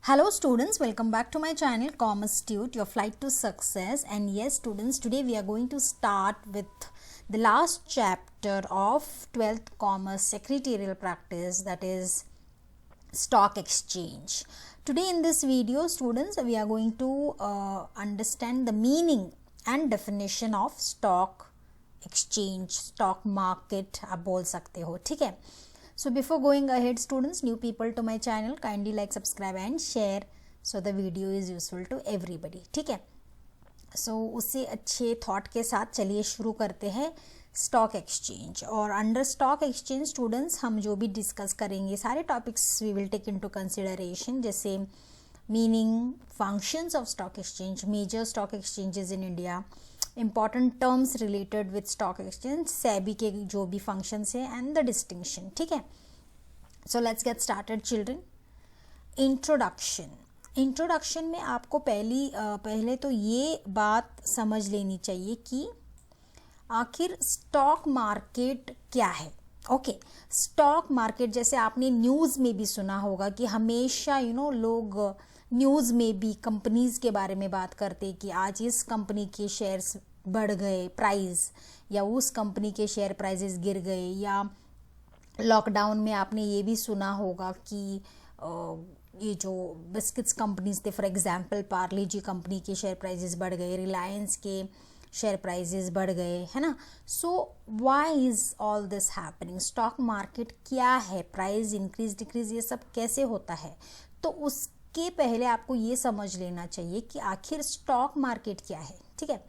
Hello students, welcome back to my channel Commerce Tute, your flight to success. And yes students, today we are going to start with the last chapter of 12th Commerce Secretarial Practice, that is stock exchange. Today in this video students, we are going to understand the meaning and definition of stock exchange, stock market आप बोल सकते हो, ठीक है. So before going ahead students, new people to my channel, kindly like, subscribe and share so the video is useful to everybody, ठीक है. So उससे अच्छे थॉट के साथ चलिए शुरू करते हैं स्टॉक एक्सचेंज. और अंडर स्टॉक एक्सचेंज स्टूडेंट्स हम जो भी डिस्कस करेंगे सारे topics we will take into consideration, जैसे meaning, functions of stock exchange, major stock exchanges in India, important terms related with stock exchange, SEBI के जो भी फंक्शंस हैं एंड द डिस्टिंक्शन, ठीक है. So let's get started children. Introduction में आपको पहले तो ये बात समझ लेनी चाहिए कि आखिर स्टॉक मार्केट क्या है. ओके, स्टॉक मार्केट जैसे आपने न्यूज़ में भी सुना होगा कि हमेशा लोग न्यूज़ में भी कंपनीज के बारे में बात करते कि आज इस कंपनी के शेयर्स बढ़ गए प्राइस, या उस कंपनी के शेयर प्राइसेस गिर गए, या लॉकडाउन में आपने ये भी सुना होगा कि ये जो बिस्किट्स कंपनीज थे, for example Parle G company के शेयर प्राइसेस बढ़ गए, रिलायंस के शेयर प्राइसेस बढ़ गए, है ना. So why is all this happening? Stock market क्या है, प्राइस इंक्रीज डिक्रीज ये सब कैसे होता है? तो उसके पहले आपको ये समझ लेना चाहिए कि आखिर स्टॉक मार्केट क्या है, ठीक है.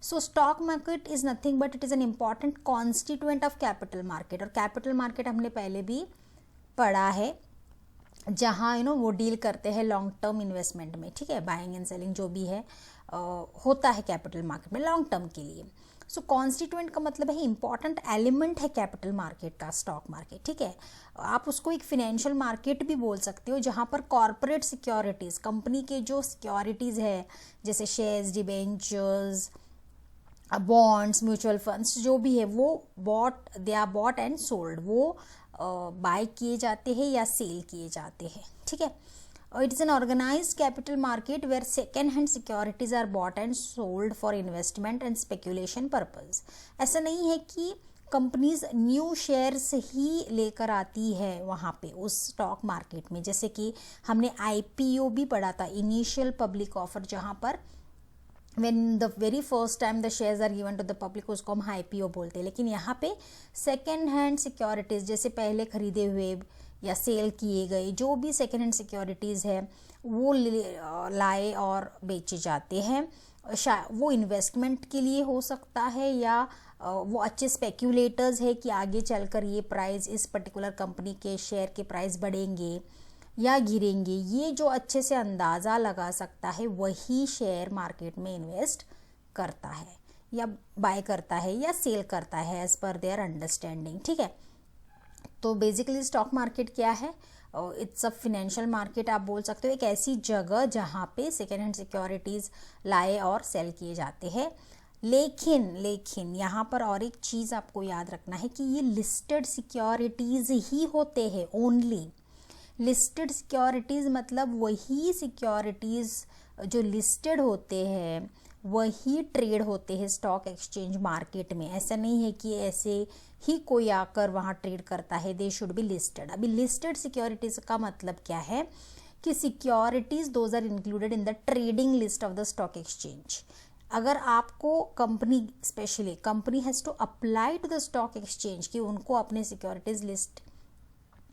सो stock market is nothing but it is an important constituent of capital market. और कैपिटल मार्केट हमने पहले भी पढ़ा है, जहाँ वो डील करते हैं लॉन्ग टर्म इन्वेस्टमेंट में, ठीक है. बाइंग एंड सेलिंग जो भी है होता है कैपिटल मार्केट में लॉन्ग टर्म के लिए. सो कॉन्स्टिट्यूएंट का मतलब है इंपॉर्टेंट एलिमेंट है कैपिटल मार्केट का स्टॉक मार्केट, ठीक है. आप उसको एक फिनेंशियल मार्केट भी बोल सकते हो, जहाँ पर कॉर्पोरेट सिक्योरिटीज़, कंपनी के जो सिक्योरिटीज़ है जैसे shares, debentures, bonds, mutual funds जो भी है वो they are bought and sold, वो बाय किए जाते हैं या सेल किए जाते हैं, ठीक है. It is an organised capital market where second hand securities are bought and sold for investment and speculation purpose. ऐसा नहीं है कि कंपनीज न्यू शेयर्स ही लेकर आती है वहाँ पे उस स्टॉक मार्केट में, जैसे कि हमने IPO भी पढ़ा था, इनिशियल पब्लिक ऑफर, जहाँ पर when the very first time the shares are given to the public, उसको हम IPO बोलते हैं. लेकिन यहाँ पे सेकेंड हैंड सिक्योरिटीज़, जैसे पहले खरीदे हुए या सेल किए गए जो भी सेकेंड हैंड सिक्योरिटीज़ है वो लाए और बेचे जाते हैं. वो इन्वेस्टमेंट के लिए हो सकता है, या वो अच्छे स्पेक्यूलेटर्स है कि आगे चलकर ये प्राइस, इस पर्टिकुलर कंपनी के शेयर के प्राइस बढ़ेंगे या गिरेंगे, ये जो अच्छे से अंदाज़ा लगा सकता है वही शेयर मार्केट में इन्वेस्ट करता है या बाय करता है या सेल करता है एज पर देयर अंडरस्टैंडिंग, ठीक है. तो बेसिकली स्टॉक मार्केट क्या है? इट्स अ फिनेंशियल मार्केट आप बोल सकते हो, एक ऐसी जगह जहाँ पे सेकेंड हैंड सिक्योरिटीज़ लाए और सेल किए जाते हैं. लेकिन यहाँ पर और एक चीज़ आपको याद रखना है कि ये लिस्टेड सिक्योरिटीज़ ही होते हैं. ओनली लिस्टेड सिक्योरिटीज़ मतलब वही सिक्योरिटीज़ जो लिस्टेड होते हैं वही ट्रेड होते हैं स्टॉक एक्सचेंज मार्केट में. ऐसा नहीं है कि ऐसे ही कोई आकर वहाँ ट्रेड करता है, दे शुड बी लिस्टेड. अभी लिस्टेड सिक्योरिटीज़ का मतलब क्या है कि securities those are included in the trading list of the stock exchange. अगर आपको company, specially company has to apply to the stock exchange कि उनको अपने सिक्योरिटीज़ लिस्ट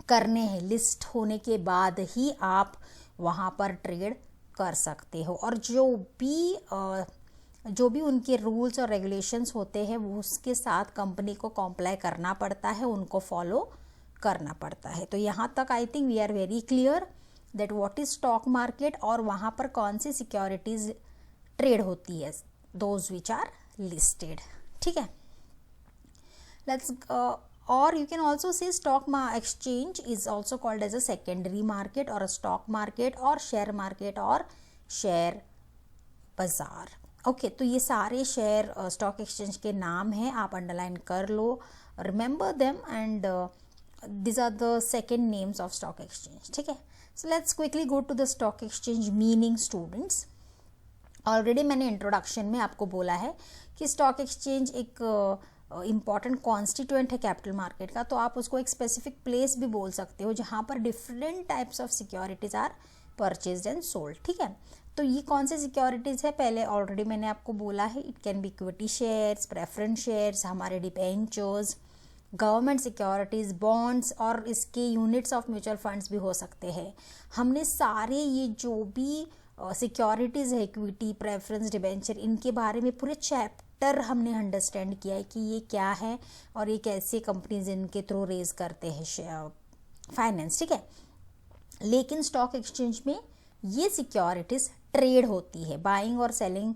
करने हैं, लिस्ट होने के बाद ही आप वहाँ पर ट्रेड कर सकते हो. और जो भी उनके रूल्स और रेगुलेशंस होते हैं वो उसके साथ कंपनी को कॉम्प्लाई करना पड़ता है, उनको फॉलो करना पड़ता है. तो यहाँ तक I think we are very clear that what is stock market और वहाँ पर कौन सी सिक्योरिटीज़ ट्रेड होती है, दोज विच आर लिस्टेड, ठीक है. Let's or you can also say stock exchange is also called as a secondary market or a stock market or share market or share बाजार. Okay, तो ये सारे share stock exchange के नाम हैं, आप अंडरलाइन कर लो, remember them and these are the second names of stock exchange. ठीक है, so let's quickly go to the stock exchange meaning students. Already मैंने इंट्रोडक्शन में आपको बोला है कि स्टॉक एक्सचेंज एक इम्पॉर्टेंट कॉन्स्टिट्यूएंट है कैपिटल मार्केट का, तो आप उसको एक स्पेसिफिक प्लेस भी बोल सकते हो जहाँ पर different types of securities are purchased and sold. ठीक है, तो ये कौन से सिक्योरिटीज़ है पहले ऑलरेडी मैंने आपको बोला है. It can be equity shares, preference shares, हमारे डिबेंचर्स, गवर्नमेंट सिक्योरिटीज़, बॉन्ड्स और इसके यूनिट्स ऑफ म्यूचुअल फंड्स भी हो सकते हैं. हमने सारे ये जो भी सिक्योरिटीज़ है, इक्विटी, प्रेफरेंस, डिबेंचर, इनके बारे में पूरे चैप्टर हमने अंडरस्टैंड किया है कि ये क्या है और ये कैसे कंपनीज इनके थ्रू रेज करते हैं फाइनेंस. ठीक है, लेकिन स्टॉक एक्सचेंज में ये सिक्योरिटीज़ ट्रेड होती है, बाइंग और सेलिंग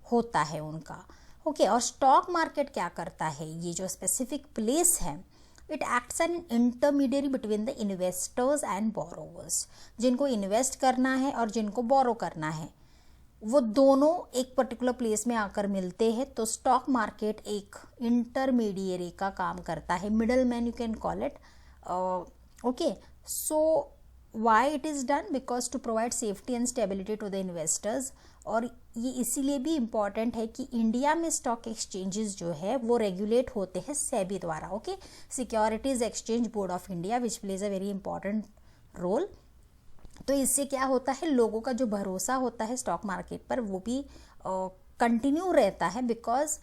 होता है उनका. ओके, और स्टॉक मार्केट क्या करता है, ये जो स्पेसिफिक प्लेस है, it acts N intermediary between the investors and borrowers. जिनको इन्वेस्ट करना है और जिनको बोरो करना है, वो दोनों एक पर्टिकुलर प्लेस में आकर मिलते हैं. तो स्टॉक मार्केट एक इंटरमीडियरी का काम करता है, middle man you can call it. Okay, so why it is done, because to provide safety and stability to the investors. और ये इसीलिए भी इम्पॉर्टेंट है कि इंडिया में स्टॉक एक्सचेंजेस जो है वो रेगुलेट होते हैं सेबी द्वारा. Okay, securities exchange board of India which plays a very important role. तो इससे क्या होता है, लोगों का जो भरोसा होता है स्टॉक मार्केट पर वो भी कंटिन्यू रहता है, because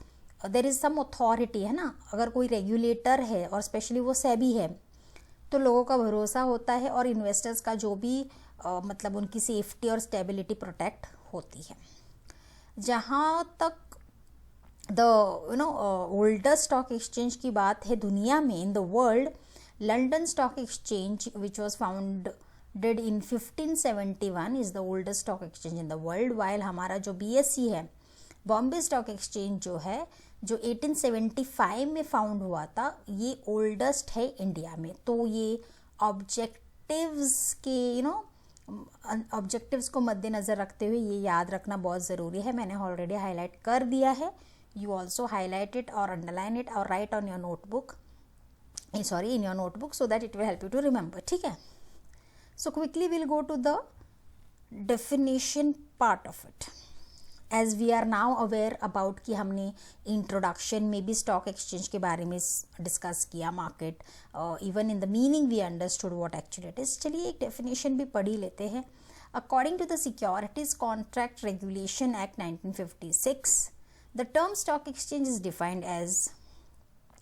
there is some authority है ना. अगर कोई रेगुलेटर है और स्पेशली वो सेबी है तो लोगों का भरोसा होता है और इन्वेस्टर्स का जो भी मतलब उनकी सेफ्टी और स्टेबिलिटी प्रोटेक्ट होती है. जहाँ तक द ओल्डेस्ट स्टॉक एक्सचेंज की बात है दुनिया में in the world, London stock exchange which was founded in 1571 is the oldest stock exchange in the world. While हमारा जो BSE है, बॉम्बे स्टॉक एक्सचेंज जो है, जो 1875 में फाउंड हुआ था, ये ओल्डेस्ट है इंडिया में. तो ये ऑब्जेक्टिव्स के ऑब्जेक्टिव्स को मद्देनज़र रखते हुए ये याद रखना बहुत ज़रूरी है. मैंने ऑलरेडी हाईलाइट कर दिया है. यू ऑल्सो हाईलाइट इट और अंडरलाइन इट और write on your notebook, in your notebook, so that it will help you to remember. ठीक है, so quickly will go to the definition part of it. As we are now aware about कि हमने introduction में भी stock exchange के बारे में discuss किया, market, even in the meaning we understood what actually it is. चलिए एक डेफिनेशन भी पढ़ ही लेते हैं. According to the securities contract regulation act 1956, the term stock exchange is defined as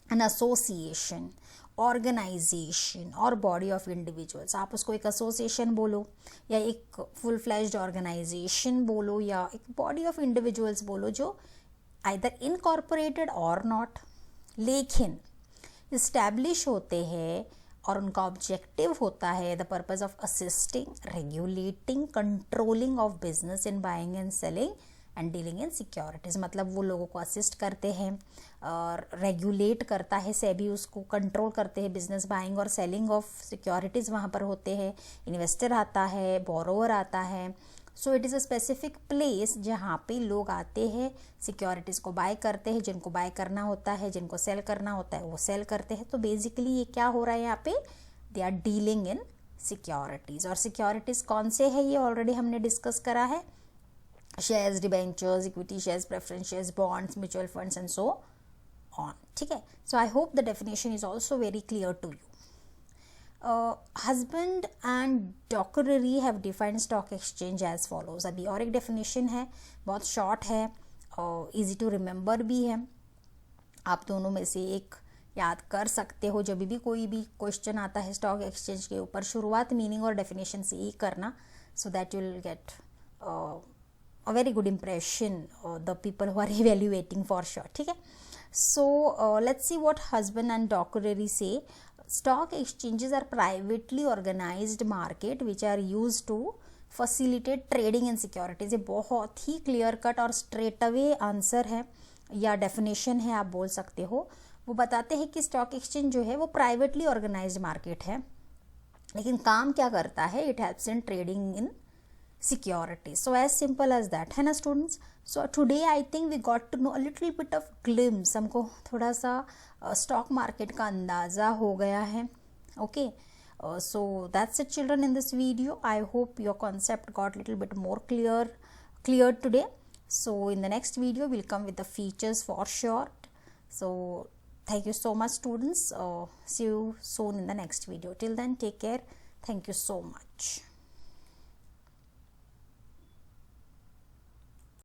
an association, organisation और बॉडी ऑफ इंडिविजुअल्स. आप उसको एक एसोसिएशन बोलो या एक फुल फ्लैश्ड ऑर्गेनाइजेशन बोलो या एक बॉडी ऑफ इंडिविजुअल्स बोलो, जो आइदर इनकॉर्पोरेटेड और नॉट, लेकिन इस्टेब्लिश होते हैं और उनका ऑब्जेक्टिव होता है the purpose of assisting, regulating, controlling of business in buying and selling and dealing in securities. मतलब वो लोगों को असिस्ट करते हैं और रेगुलेट करता है, सेबी उसको कंट्रोल करते हैं, बिजनेस बाइंग और सेलिंग ऑफ सिक्योरिटीज़ वहाँ पर होते हैं, इन्वेस्टर आता है, बोरोवर आता है. So it is a specific place जहाँ पे लोग आते हैं, सिक्योरिटीज़ को बाय करते हैं, जिनको बाय करना होता है, जिनको सेल करना होता है वो सेल करते हैं. तो बेसिकली ये क्या हो रहा है यहाँ पे, they are dealing in securities. और सिक्योरिटीज़ कौन से है ये ऑलरेडी हमने डिस्कस करा है, shares, debentures, equity shares, preference shares, bonds, mutual funds and so on. ठीक है, so I hope the definition is also very clear to you. Husband and Dockeray have defined stock exchange as follows. अभी और एक definition है, बहुत short है और easy to remember भी है. आप दोनों में से एक याद कर सकते हो. जब भी कोई भी क्वेश्चन आता है स्टॉक एक्सचेंज के ऊपर, शुरुआत मीनिंग और डेफिनेशन से ही करना, so that you will get a very good impression the people who are evaluating for sure. ठीक है, so let's see what husband and dockery say. Stock exchanges are privately organized market which are used to facilitate trading in securities. ये बहुत ही clear cut और straight away answer है या definition है, आप बोल सकते हो. वो बताते हैं कि स्टॉक एक्सचेंज जो है वो प्राइवेटली ऑर्गेनाइज्ड मार्केट है, लेकिन काम क्या करता है, it helps in trading in security. So as simple as that है ना students. So today I think we got to know a little bit of glimpse. हमको थोड़ा सा स्टॉक मार्केट का अंदाज़ा हो गया है. Okay, so that's it children in this video. I hope your concept got little bit more clear today. So in the next video we'll come with the features for short. So thank you so much students. See you soon in the next video. Till then, take care. Thank you so much.